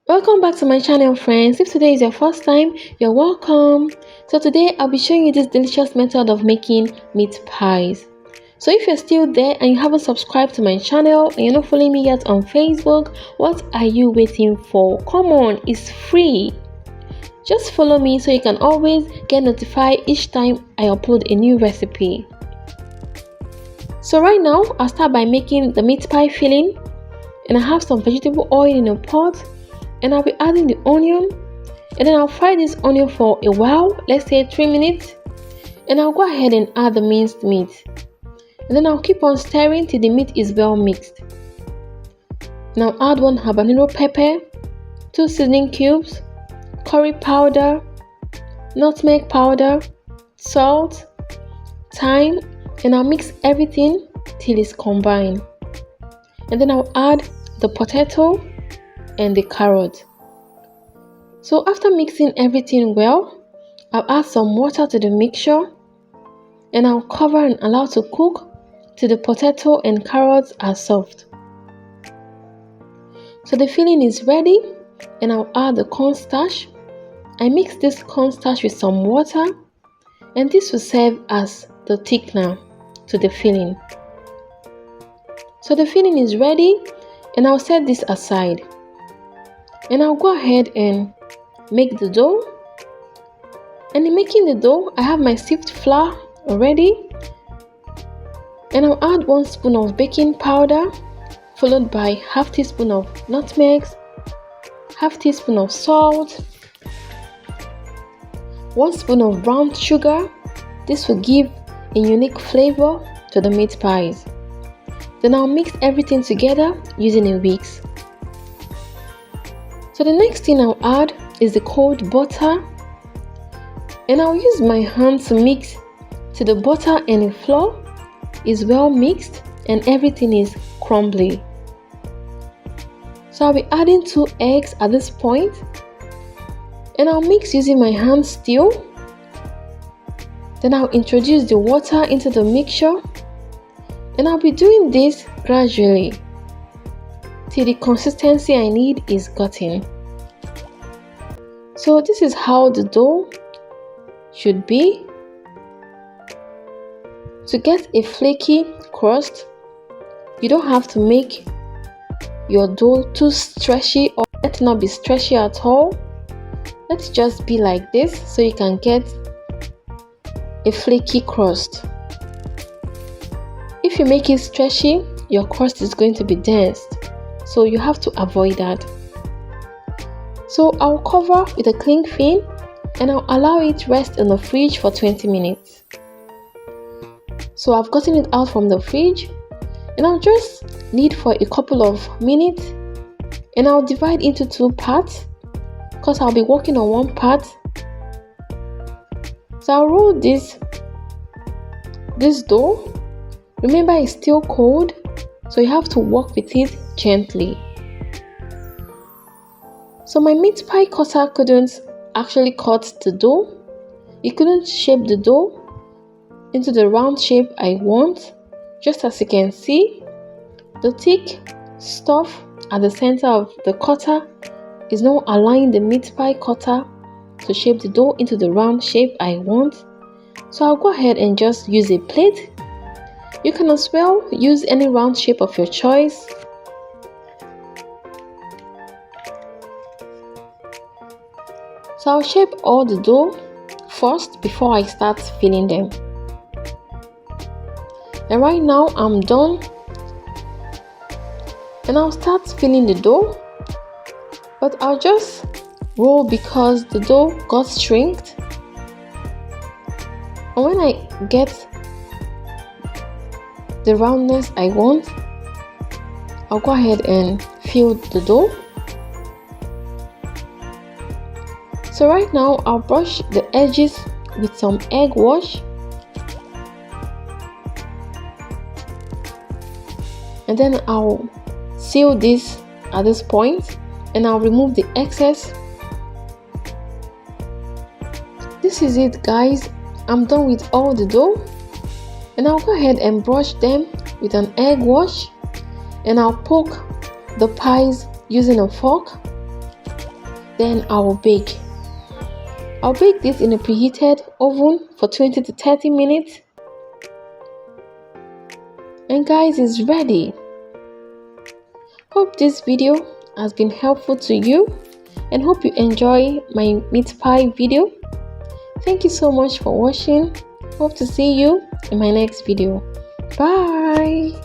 Welcome back to my channel, friends. If today is your first time, you're welcome. So today I'll be showing you this delicious method of making meat pies. So if you're still there and you haven't subscribed to my channel and you're not following me yet on Facebook, what are you waiting for? Come on, it's free. Just follow me so you can always get notified each time I upload a new recipe. So right now, I'll start by making the meat pie filling, and I have some vegetable oil in a pot. And I'll be adding the onion, and then I'll fry this onion for a while, let's say 3 minutes, and I'll go ahead and add the minced meat, and then I'll keep on stirring till the meat is well mixed. Now add 1 habanero pepper, 2 seasoning cubes, curry powder, nutmeg powder, salt, thyme, and I'll mix everything till it's combined. And then I'll add the potato and the carrot. So after mixing everything well, I'll add some water to the mixture, and I'll cover and allow to cook till the potato and carrots are soft. So the filling is ready, and I'll add the cornstarch. I mix this cornstarch with some water, and this will serve as the thickener to the filling. So the filling is ready, and I'll set this aside. And I'll go ahead and make the dough. And in making the dough, I have my sieved flour already. And I'll add 1 spoon of baking powder, followed by half teaspoon of nutmeg, half teaspoon of salt, 1 spoon of brown sugar. This will give a unique flavor to the meat pies. Then I'll mix everything together using a whisk. So the next thing I'll add is the cold butter, and I'll use my hand to mix till the butter and the flour is well mixed and everything is crumbly. So I'll be adding 2 eggs at this point, and I'll mix using my hand still. Then I'll introduce the water into the mixture, and I'll be doing this gradually till the consistency I need is gotten. So this is how the dough should be. To get a flaky crust, you don't have to make your dough too stretchy, or let it not be stretchy at all. Let it just be like this so you can get a flaky crust. If you make it stretchy, your crust is going to be dense. So you have to avoid that. So I'll cover with a cling film, and I'll allow it rest in the fridge for 20 minutes. So I've gotten it out from the fridge, and I'll just knead for a couple of minutes, and I'll divide into 2 parts because I'll be working on 1 part. So I'll roll this dough. Remember, it's still cold, so you have to work with it gently. So my meat pie cutter couldn't actually cut the dough. It couldn't shape the dough into the round shape I want. Just as you can see, the thick stuff at the center of the cutter is now allowing the meat pie cutter to shape the dough into the round shape I want. So I'll go ahead and just use a plate. You can as well use any round shape of your choice. So I'll shape all the dough first before I start filling them. And right now I'm done. And I'll start filling the dough. But I'll just roll because the dough got shrinked. And when I get the roundness I want, I'll go ahead and fill the dough. So right now I'll brush the edges with some egg wash, and then I'll seal this at this point, and I'll remove the excess. This is it, guys. I'm done with all the dough. And I'll go ahead and brush them with an egg wash, and I'll poke the pies using a fork. Then I'll bake. I'll bake this in a preheated oven for 20 to 30 minutes. And guys, it's ready. Hope this video has been helpful to you and hope you enjoy my meat pie video. Thank you so much for watching. Hope to see you in my next video. Bye.